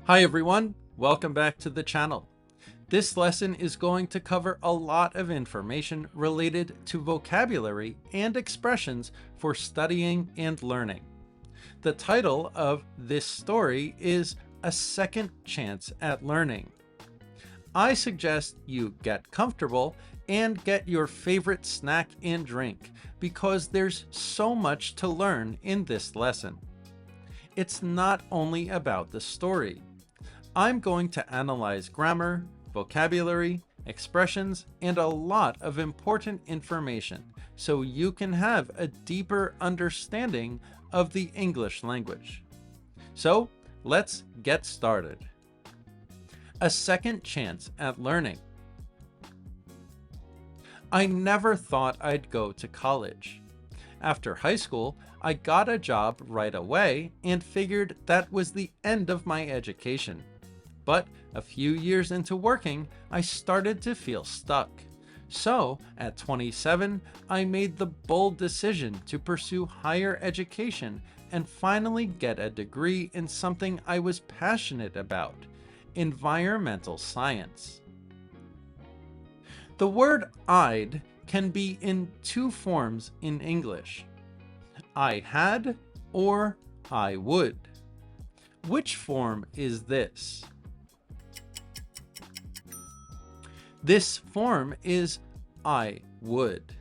Hi everyone, welcome back to the channel. This lesson is going to cover a lot of information related to vocabulary and expressions for studying and learning. The title of this story is A Second Chance at Learning. I suggest you get comfortable and get your favorite snack and drink because there's so much to learn in this lesson. It's not only about the story. I'm going to analyze grammar, vocabulary, expressions, and a lot of important information so you can have a deeper understanding of the English language. So let's get started. A second chance at learning. I never thought I'd go to college. After high school, I got a job right away and figured that was the end of my education. But a few years into working, I started to feel stuck. So, at 27, I made the bold decision to pursue higher education and finally get a degree in something I was passionate about, environmental science. The word I'd can be in two forms in English. I had or I would. Which form is this? This form is I would.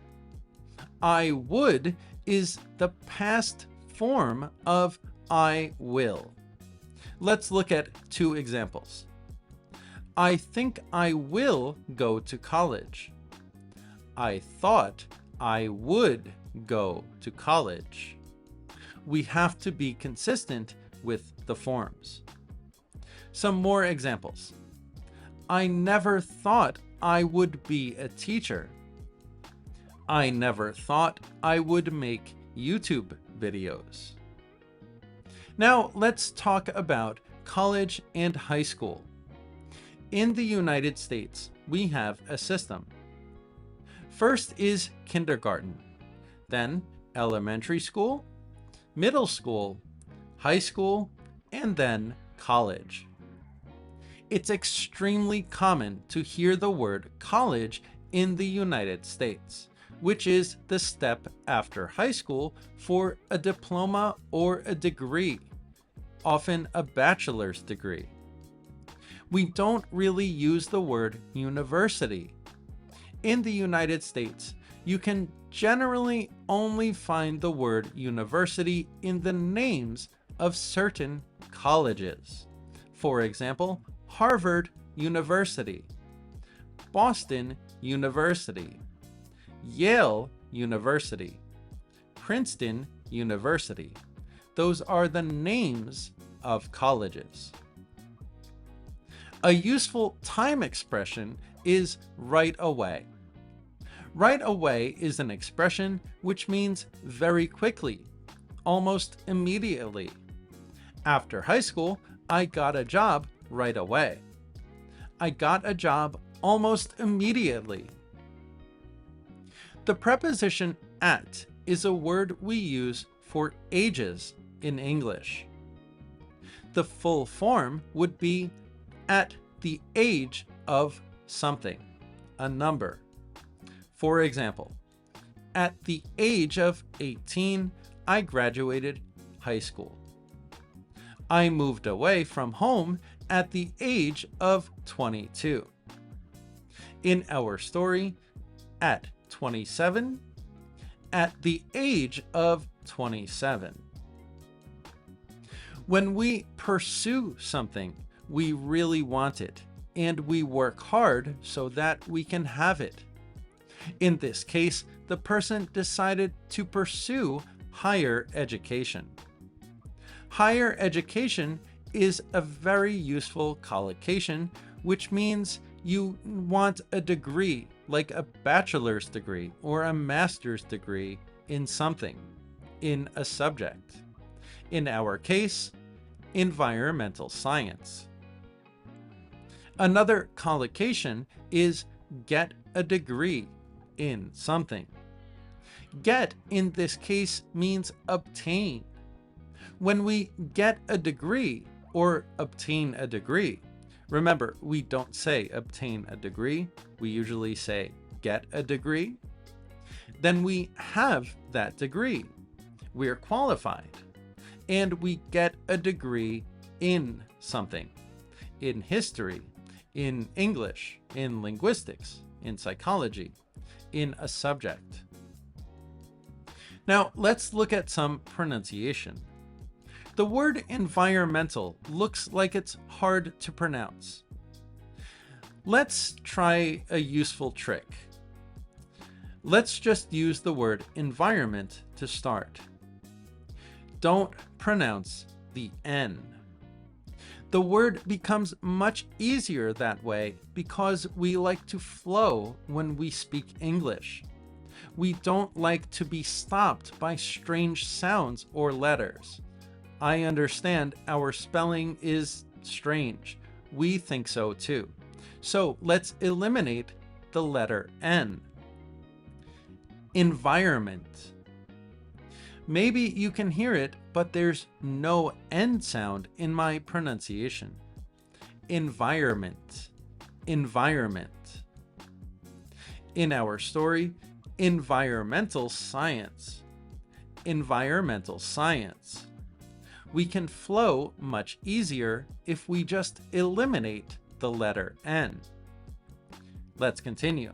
I would is the past form of I will. Let's look at two examples. I think I will go to college. I thought I would go to college. We have to be consistent with the forms. Some more examples. I never thought I would be a teacher. I never thought I would make YouTube videos. Now let's talk about college and high school. In the United States, we have a system. First is kindergarten, then elementary school, middle school, high school, and then college. It's extremely common to hear the word college in the United States, which is the step after high school for a diploma or a degree, often a bachelor's degree. We don't really use the word university. In the United States, you can generally only find the word university in the names of certain colleges. For example, Harvard University, Boston University, Yale University, Princeton University. Those are the names of colleges. A useful time expression is right away. Right away is an expression which means very quickly, almost immediately. After high school, I got a job right away. I got a job almost immediately. The preposition at is a word we use for ages in English. The full form would be at the age of something, a number. For example, at the age of 18, I graduated high school. I moved away from home at the age of 22. In our story, at 27, at the age of 27. When we pursue something, we really want it, and we work hard so that we can have it. In this case, the person decided to pursue higher education. Higher education is a very useful collocation, which means you want a degree, like a bachelor's degree or a master's degree in something, in a subject. In our case, environmental science. Another collocation is get a degree in something. Get in this case means obtain. When we get a degree or obtain a degree. Remember, we don't say obtain a degree. We usually say get a degree. Then we have that degree. We're qualified. And we get a degree in something. In history, in English, in linguistics, in psychology, in a subject. Now, let's look at some pronunciation. The word environmental looks like it's hard to pronounce. Let's try a useful trick. Let's just use the word environment to start. Don't pronounce the N. The word becomes much easier that way because we like to flow when we speak English. We don't like to be stopped by strange sounds or letters. I understand our spelling is strange. We think so too. So let's eliminate the letter N. Environment. Maybe you can hear it, but there's no N sound in my pronunciation. Environment. Environment. In our story, environmental science. Environmental science. We can flow much easier if we just eliminate the letter N. Let's continue.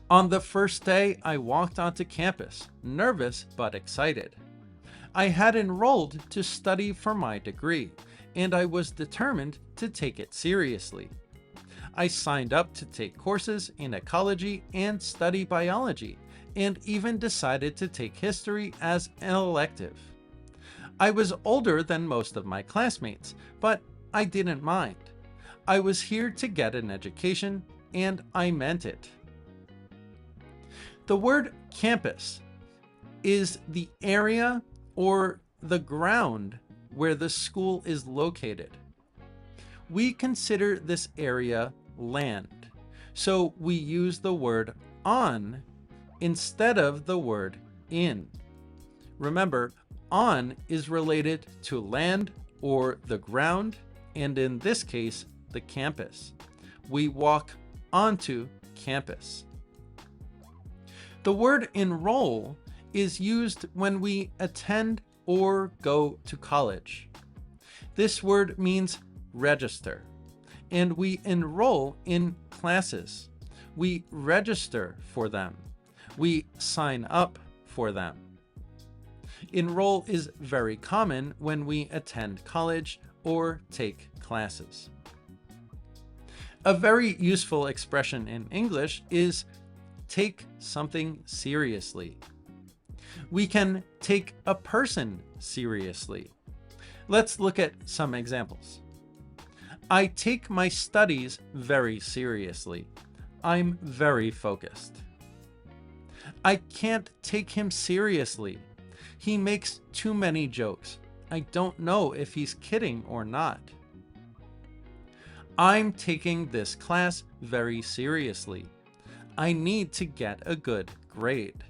On the first day, I walked onto campus, nervous but excited. I had enrolled to study for my degree, and I was determined to take it seriously. I signed up to take courses in ecology and study biology, and even decided to take history as an elective. I was older than most of my classmates, but I didn't mind. I was here to get an education, and I meant it. The word campus is the area or the ground where the school is located. We consider this area land, so we use the word on instead of the word in. Remember, on is related to land or the ground, and in this case, the campus. We walk onto campus. The word enroll is used when we attend or go to college. This word means register, and we enroll in classes. We register for them. We sign up for them. Enroll is very common when we attend college or take classes. A very useful expression in English is take something seriously. We can take a person seriously. Let's look at some examples. I take my studies very seriously. I'm very focused. I can't take him seriously. He makes too many jokes. I don't know if he's kidding or not. I'm taking this class very seriously. I need to get a good grade.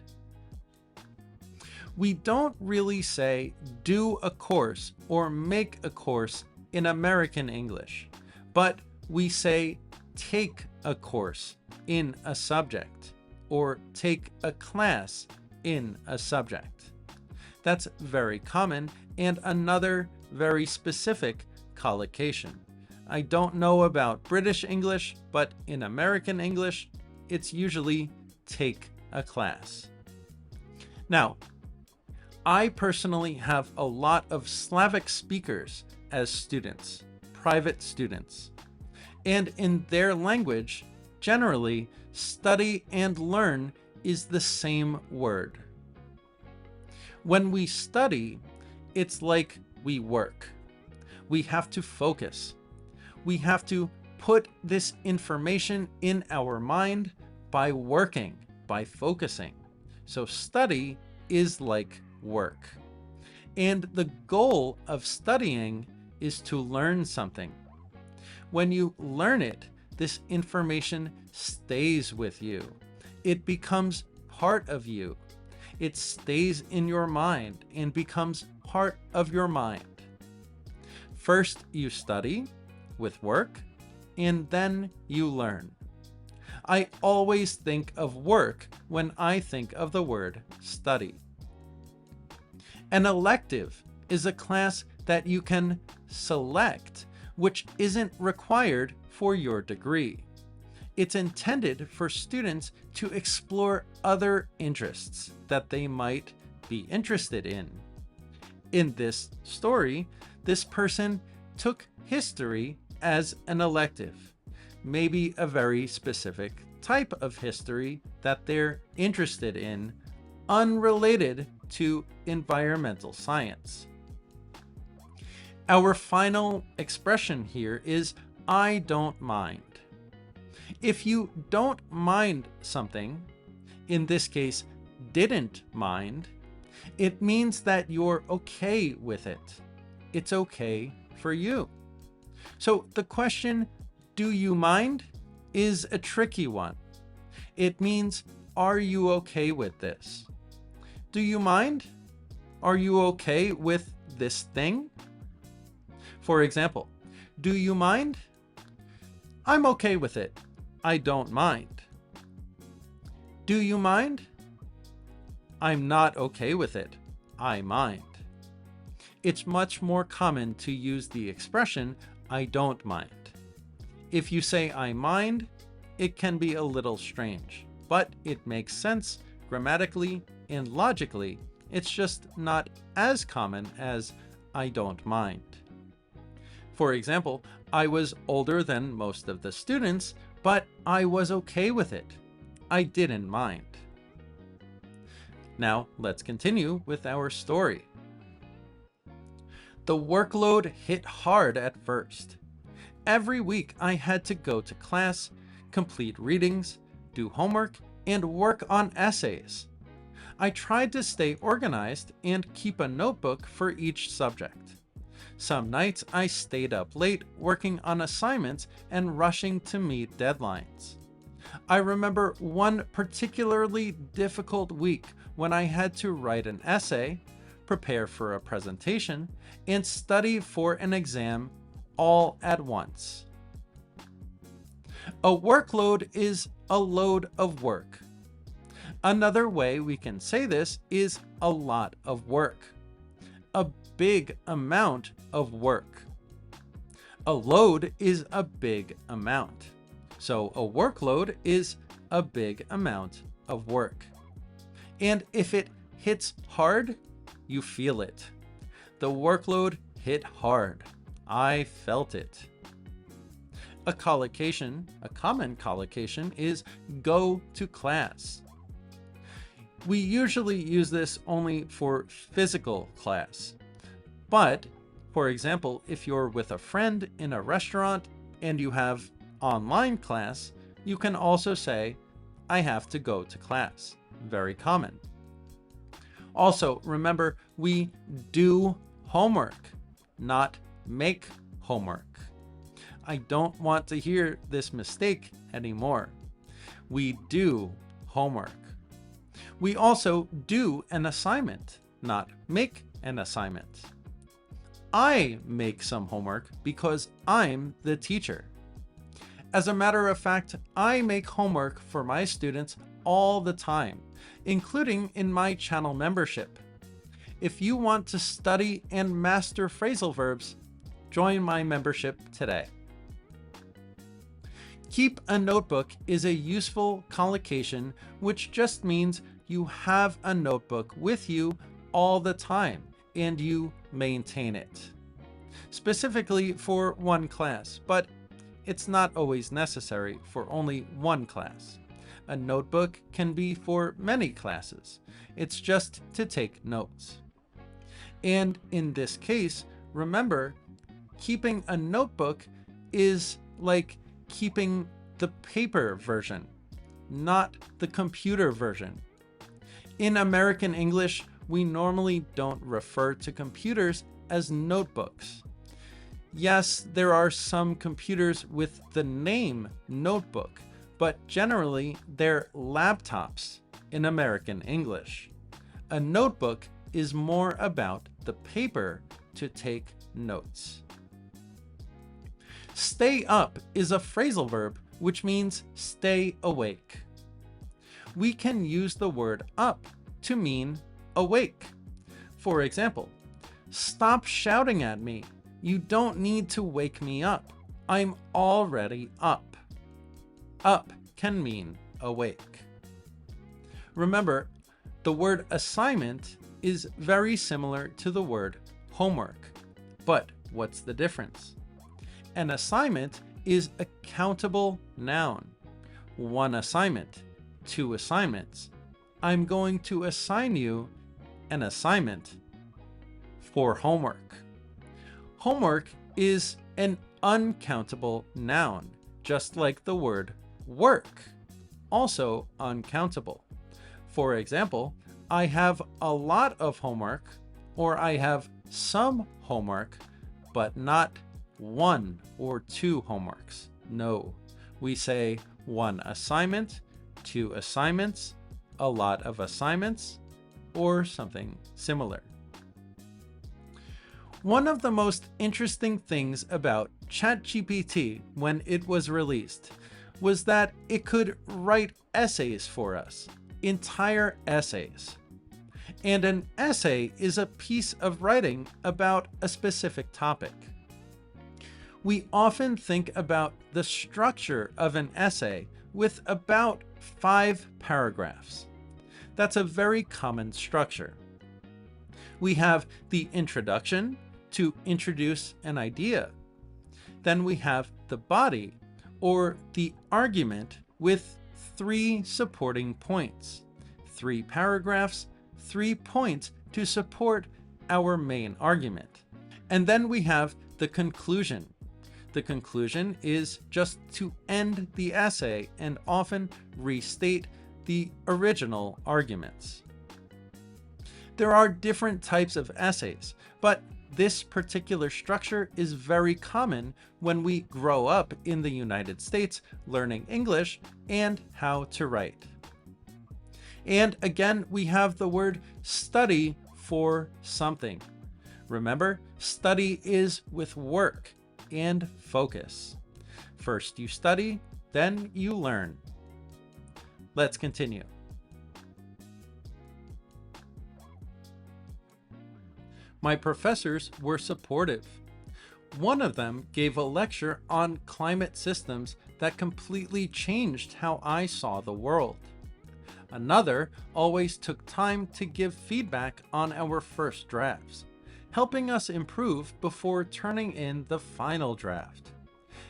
We don't really say do a course or make a course in American English, but we say take a course in a subject or take a class in a subject. That's very common and another very specific collocation. I don't know about British English, but in American English, it's usually take a class. Now, I personally have a lot of Slavic speakers as students, private students. And in their language, generally, study and learn is the same word. When we study, it's like we work. We have to focus. We have to put this information in our mind by working, by focusing. So study is like work. And the goal of studying is to learn something. When you learn it, this information stays with you. It becomes part of you. It stays in your mind and becomes part of your mind. First you study with work, and then you learn. I always think of work when I think of the word study. An elective is a class that you can select, which isn't required for your degree. It's intended for students to explore other interests that they might be interested in. In this story, this person took history as an elective, maybe a very specific type of history that they're interested in, unrelated to environmental science. Our final expression here is I don't mind. If you don't mind something, in this case, didn't mind, it means that you're okay with it. It's okay for you. So the question, do you mind, is a tricky one. It means, are you okay with this? Do you mind? Are you okay with this thing? For example, do you mind? I'm okay with it. I don't mind. Do you mind? I'm not okay with it. I mind. It's much more common to use the expression, I don't mind. If you say I mind, it can be a little strange, but it makes sense grammatically and logically. It's just not as common as I don't mind. For example, I was older than most of the students, but I was okay with it. I didn't mind. Now, let's continue with our story. The workload hit hard at first. Every week I had to go to class, complete readings, do homework, and work on essays. I tried to stay organized and keep a notebook for each subject. Some nights I stayed up late working on assignments and rushing to meet deadlines. I remember one particularly difficult week when I had to write an essay, prepare for a presentation, and study for an exam all at once. A workload is a load of work. Another way we can say this is a lot of work. A big amount of work. A load is a big amount. So a workload is a big amount of work. And if it hits hard, you feel it. The workload hit hard. I felt it. A common collocation is go to class. We usually use this only for physical class. But, for example, if you're with a friend in a restaurant and you have online class, you can also say, I have to go to class. Very common. Also, remember, we do homework, not make homework. I don't want to hear this mistake anymore. We do homework. We also do an assignment, not make an assignment. I make some homework because I'm the teacher. As a matter of fact, I make homework for my students all the time, including in my channel membership. If you want to study and master phrasal verbs, join my membership today. Keep a notebook is a useful collocation which just means you have a notebook with you all the time and you maintain it. Specifically for one class, but it's not always necessary for only one class. A notebook can be for many classes. It's just to take notes. And in this case, remember, keeping a notebook is like keeping the paper version, not the computer version. In American English, we normally don't refer to computers as notebooks. Yes, there are some computers with the name notebook, but generally they're laptops in American English. A notebook is more about the paper to take notes. Stay up is a phrasal verb which means stay awake. We can use the word up to mean awake. For example, stop shouting at me. You don't need to wake me up. I'm already up. Up can mean awake. Remember, the word assignment is very similar to the word homework. But what's the difference? An assignment is a countable noun. One assignment, two assignments. I'm going to assign you an assignment for homework. Homework is an uncountable noun, just like the word work, also uncountable. For example, I have a lot of homework, or I have some homework, but not one or two homeworks. No, we say one assignment, two assignments, a lot of assignments, or something similar. One of the most interesting things about ChatGPT when it was released was that it could write essays for us, entire essays. And an essay is a piece of writing about a specific topic. We often think about the structure of an essay with about 5 paragraphs. That's a very common structure. We have the introduction to introduce an idea. Then we have the body, or the argument, with 3 supporting points. 3 paragraphs, 3 points to support our main argument. And then we have the conclusion. The conclusion is just to end the essay and often restate the original arguments. There are different types of essays, but this particular structure is very common when we grow up in the United States learning English and how to write. And again, we have the word study for something. Remember, study is with work and focus. First you study, then you learn. Let's continue. My professors were supportive. One of them gave a lecture on climate systems that completely changed how I saw the world. Another always took time to give feedback on our first drafts, helping us improve before turning in the final draft.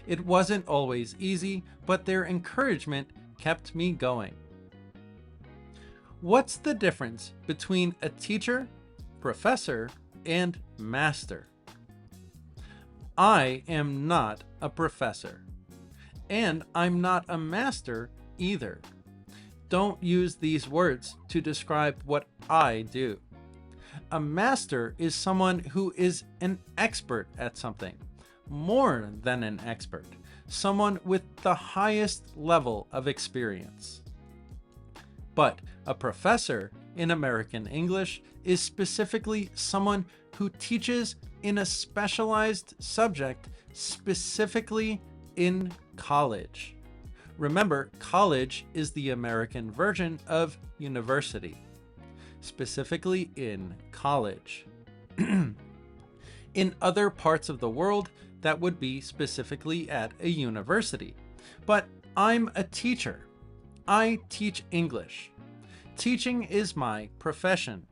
It wasn't always easy, but their encouragement kept me going. What's the difference between a teacher, professor, and master? I am not a professor, and I'm not a master either. Don't use these words to describe what I do. A master is someone who is an expert at something, more than an expert, someone with the highest level of experience. But a professor in American English is specifically someone who teaches in a specialized subject, specifically in college. Remember, college is the American version of university, specifically in college. In other parts of the world, that would be specifically at a university. But I'm a teacher. I teach English. Teaching is my profession.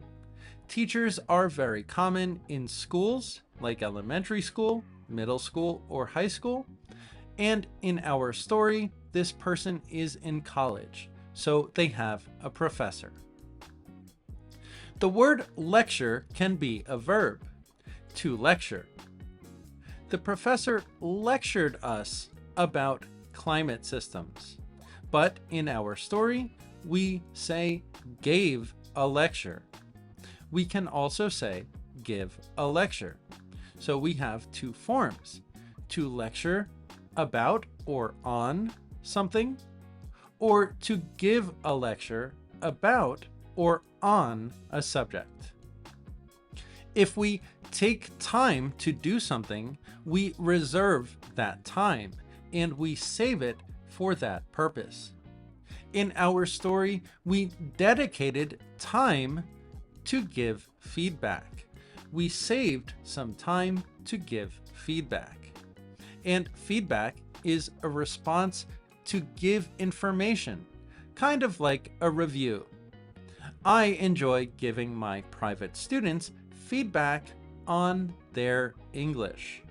Teachers are very common in schools, like elementary school, middle school, or high school. And in our story, this person is in college, so they have a professor. The word lecture can be a verb, to lecture. The professor lectured us about climate systems, but in our story, we say gave a lecture. We can also say give a lecture. So we have 2 forms, to lecture about or on something, or to give a lecture about or on a subject. If we take time to do something, we reserve that time and we save it for that purpose. In our story, we dedicated time to give feedback. We saved some time to give feedback. And feedback is a response to give information, kind of like a review. I enjoy giving my private students feedback on their English.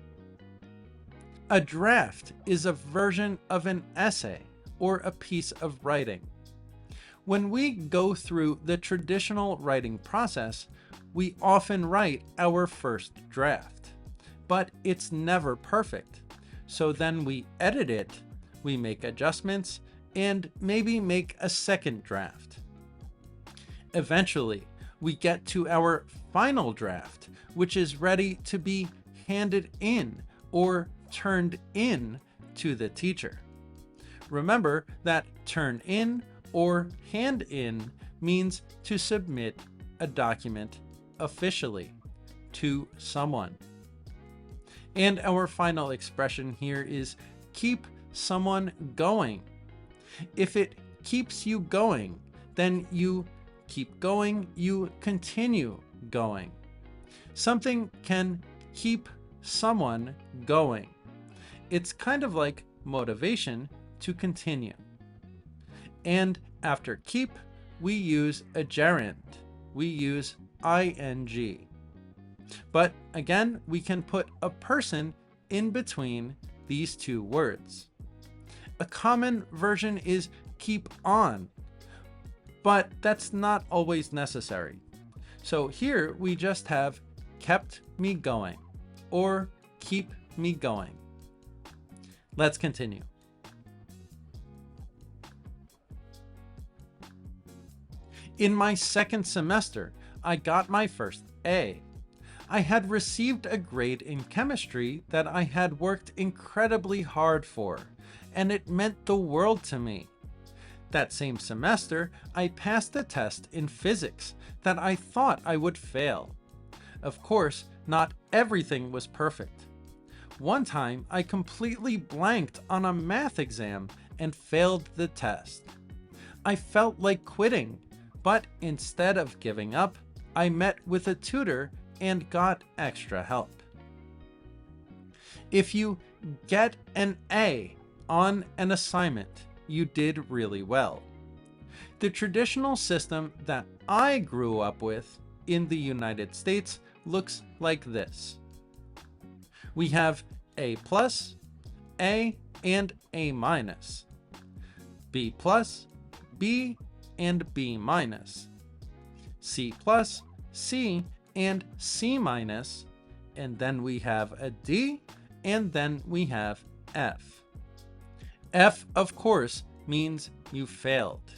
A draft is a version of an essay or a piece of writing. When we go through the traditional writing process, we often write our first draft, but it's never perfect. So then we edit it, we make adjustments, and maybe make a second draft. Eventually, we get to our final draft, which is ready to be handed in or turned in to the teacher. Remember that turn in or hand in means to submit a document officially to someone. And our final expression here is keep someone going. If it keeps you going, then you keep going, you continue going. Something can keep someone going. It's kind of like motivation to continue. And after keep, we use a gerund. We use ing. But again, we can put a person in between these two words. A common version is keep on, but that's not always necessary. So here we just have kept me going or keep me going. Let's continue. In my second semester, I got my first A. I had received a grade in chemistry that I had worked incredibly hard for, and it meant the world to me. That same semester, I passed a test in physics that I thought I would fail. Of course, not everything was perfect. One time, I completely blanked on a math exam and failed the test. I felt like quitting, but instead of giving up, I met with a tutor and got extra help. If you get an A on an assignment, you did really well. The traditional system that I grew up with in the United States looks like this. We have A plus, A and A minus, B plus, B and B minus, C plus, C and C minus, and then we have a D, and then we have F. F, of course, means you failed.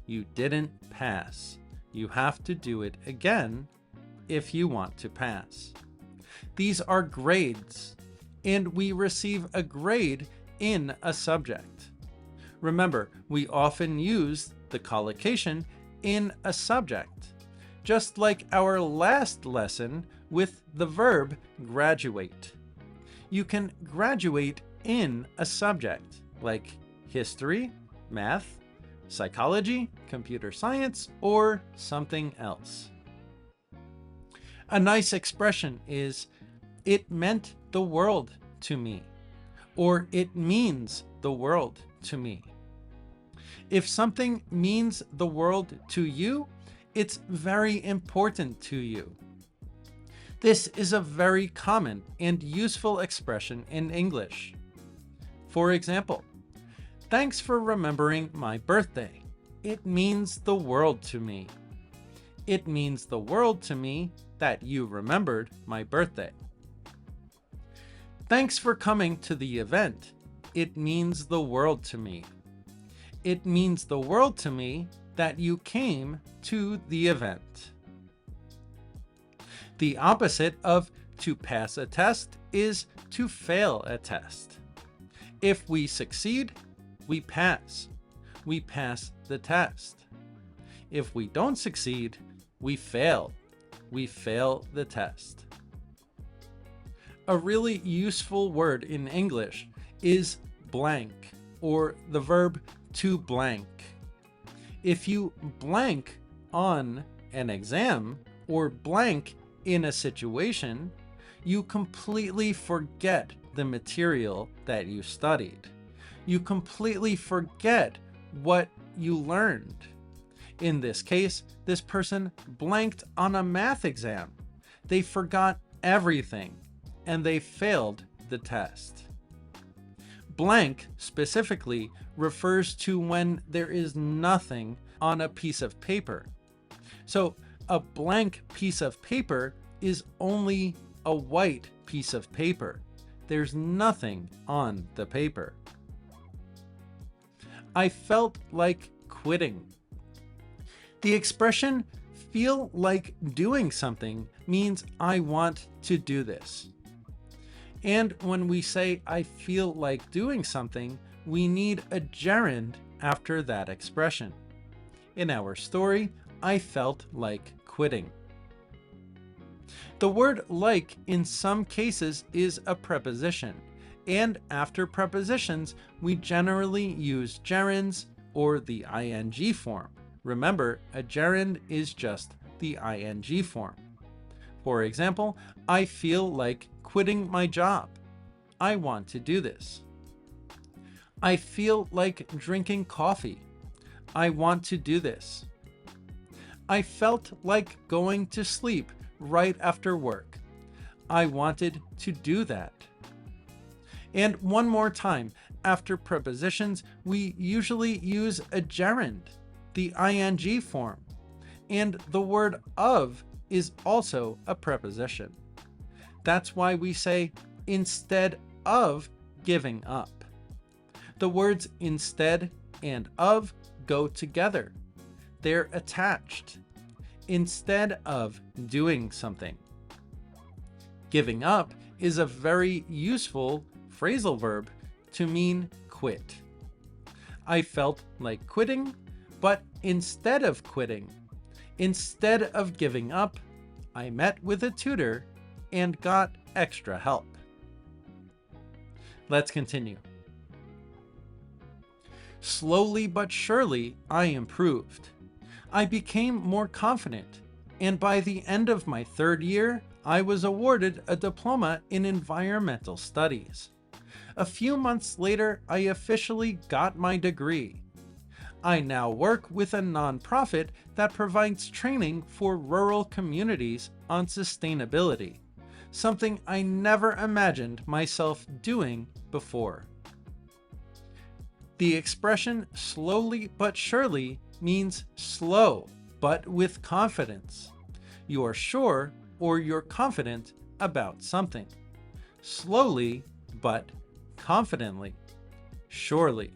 You didn't pass. You have to do it again if you want to pass. These are grades, and we receive a grade in a subject. Remember, we often use the collocation in a subject, just like our last lesson with the verb graduate. You can graduate in a subject like history, math, psychology, computer science, or something else. A nice expression is, it meant the world to me, or it means the world to me. If something means the world to you, it's very important to you. This is a very common and useful expression in English. For example, thanks for remembering my birthday. It means the world to me. It means the world to me that you remembered my birthday. Thanks for coming to the event. It means the world to me. It means the world to me that you came to the event. The opposite of to pass a test is to fail a test. If we succeed, we pass. We pass the test. If we don't succeed, we fail. we fail the test. A really useful word in English is blank, or the verb to blank. If you blank on an exam or blank in a situation, you completely forget the material that you studied. You completely forget what you learned. In this case, this person blanked on a math exam. They forgot everything and they failed the test. Blank specifically refers to when there is nothing on a piece of paper. So a blank piece of paper is only a white piece of paper. There's nothing on the paper. I felt like quitting. The expression feel like doing something means I want to do this. And when we say I feel like doing something, we need a gerund after that expression. In our story, I felt like quitting. The word like in some cases is a preposition, and after prepositions, we generally use gerunds or the ing form. Remember, a gerund is just the ing form. For example, I feel like quitting my job. I want to do this. I feel like drinking coffee. I want to do this. I felt like going to sleep right after work. I wanted to do that. And one more time, after prepositions, we usually use a gerund, the ing form, and the word of is also a preposition. That's why we say instead of giving up. The words instead and of go together. They're attached. Instead of doing something. Giving up is a very useful phrasal verb to mean quit. I felt like quitting, but instead of quitting, instead of giving up, I met with a tutor and got extra help. Let's continue. Slowly but surely, I improved. I became more confident, and by the end of my third year, I was awarded a diploma in environmental studies. A few months later, I officially got my degree. I now work with a nonprofit that provides training for rural communities on sustainability, something I never imagined myself doing before. The expression slowly but surely means slow, but with confidence. You are sure or you're confident about something. Slowly, but confidently. Surely.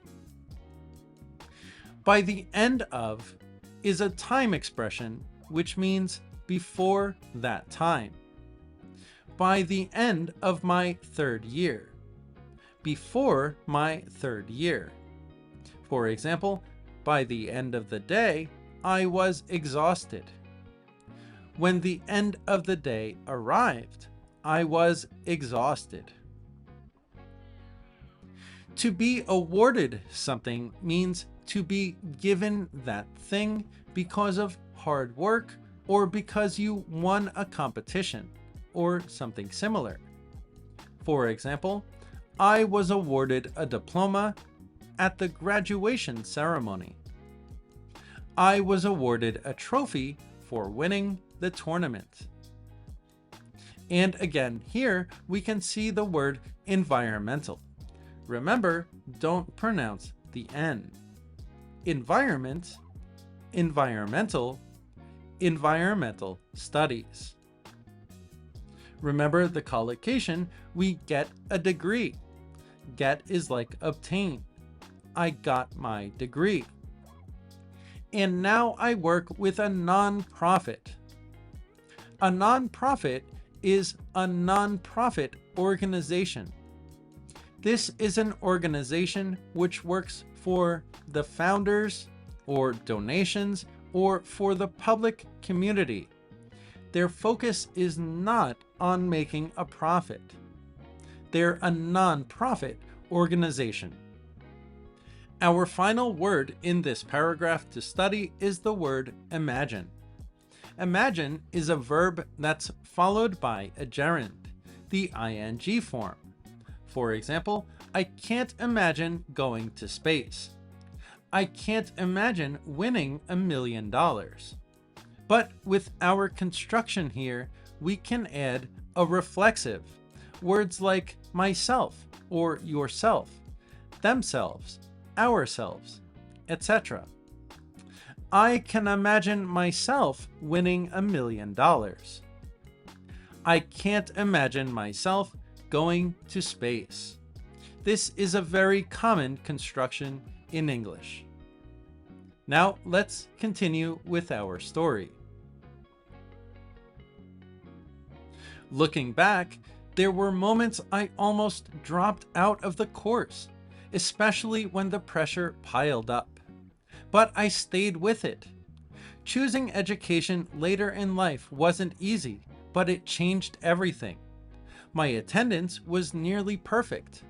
By the end of is a time expression which means before that time. By the end of my third year. Before my third year. For example, by the end of the day, I was exhausted. When the end of the day arrived, I was exhausted. To be awarded something means to be given that thing because of hard work or because you won a competition or something similar. For example, I was awarded a diploma at the graduation ceremony. I was awarded a trophy for winning the tournament. And again, here we can see the word environmental. Remember, don't pronounce the N. Environment, environmental, environmental studies. Remember the collocation, we get a degree. Get is like obtain. I got my degree. And now I work with a non-profit. A non-profit is a non-profit organization. This is an organization which works for the founders or donations or for the public community. their focus is not on making a profit. They're a non-profit organization. Our final word in this paragraph to study is the word imagine. Imagine is a verb that's followed by a gerund, the ing form. For example, I can't imagine going to space. I can't imagine winning $1 million. But with our construction here, we can add a reflexive, words like myself or yourself, themselves, ourselves, etc. I can imagine myself winning $1 million. I can't imagine myself going to space. This is a very common construction in English. Now let's continue with our story. Looking back, there were moments I almost dropped out of the course, especially when the pressure piled up. But I stayed with it. Choosing education later in life wasn't easy, but it changed everything. My attendance was nearly perfect.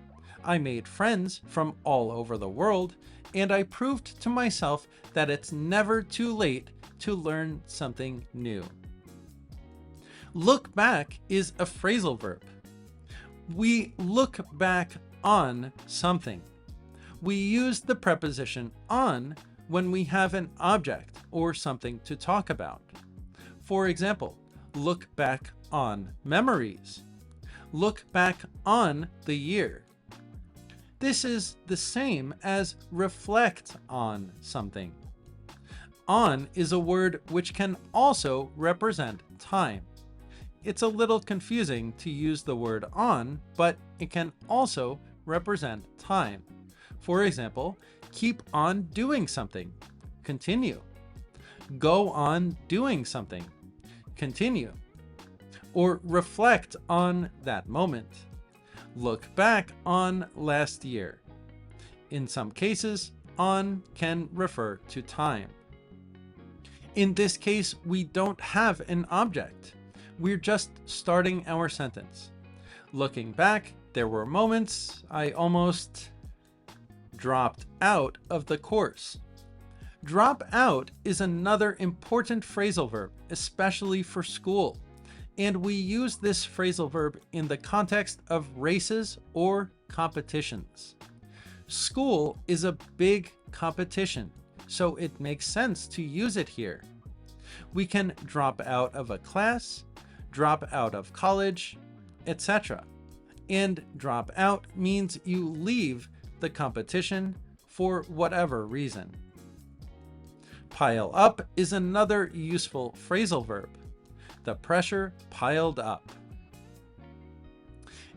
I made friends from all over the world, and I proved to myself that it's never too late to learn something new. Look back is a phrasal verb. We look back on something. We use the preposition on when we have an object or something to talk about. For example, look back on memories. Look back on the year. This is the same as reflect on something. On is a word which can also represent time. It's a little confusing to use the word on, but it can also represent time. For example, keep on doing something. Continue. Go on doing something. Continue. Or reflect on that moment. Look back on last year. In some cases, on can refer to time. In this case, we don't have an object. We're just starting our sentence. Looking back, there were moments I almost dropped out of the course. Drop out is another important phrasal verb, especially for school. And we use this phrasal verb in the context of races or competitions. School is a big competition, so it makes sense to use it here. We can drop out of a class, drop out of college, etc. And drop out means you leave the competition for whatever reason. Pile up is another useful phrasal verb. The pressure piled up.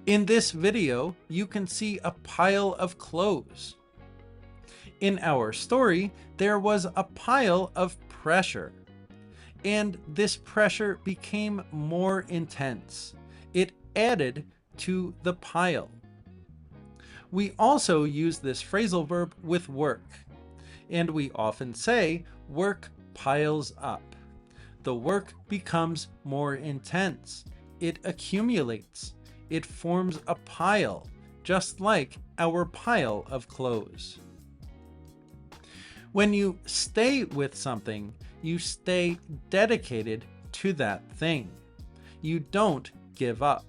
In this video, you can see a pile of clothes. In our story, there was a pile of pressure, and this pressure became more intense. It added to the pile. We also use this phrasal verb with work, and we often say work piles up. The work becomes more intense. It accumulates. It forms a pile, just like our pile of clothes. When you stay with something, you stay dedicated to that thing. You don't give up.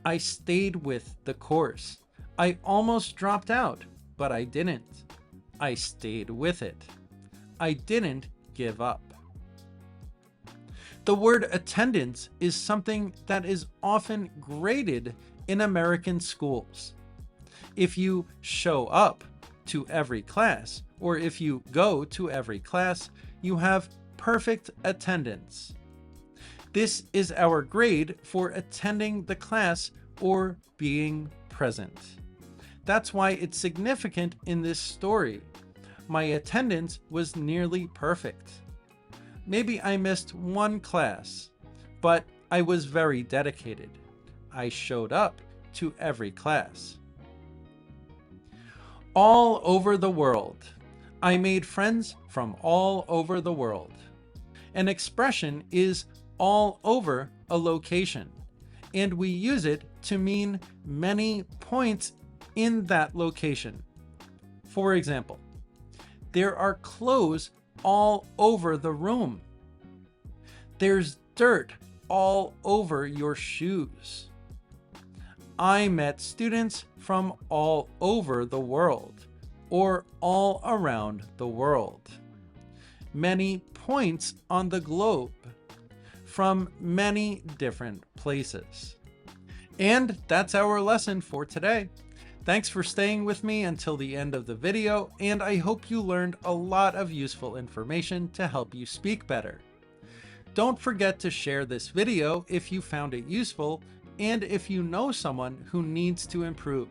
I stayed with the course. I almost dropped out, but I didn't. I stayed with it. I didn't give up. The word attendance is something that is often graded in American schools. If you show up to every class, or if you go to every class, you have perfect attendance. This is our grade for attending the class or being present. That's why it's significant in this story. My attendance was nearly perfect. Maybe I missed one class, but I was very dedicated. I showed up to every class. All over the world. I made friends from all over the world. An expression is all over a location, and we use it to mean many points in that location. For example, there are clothes all over the room. There's dirt all over your shoes. I met students from all over the world, or all around the world. Many points on the globe, from many different places. And that's our lesson for today. Thanks for staying with me until the end of the video, and I hope you learned a lot of useful information to help you speak better. Don't forget to share this video if you found it useful, and if you know someone who needs to improve.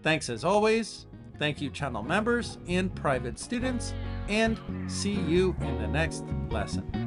Thanks as always. Thank you, channel members and private students, and see you in the next lesson.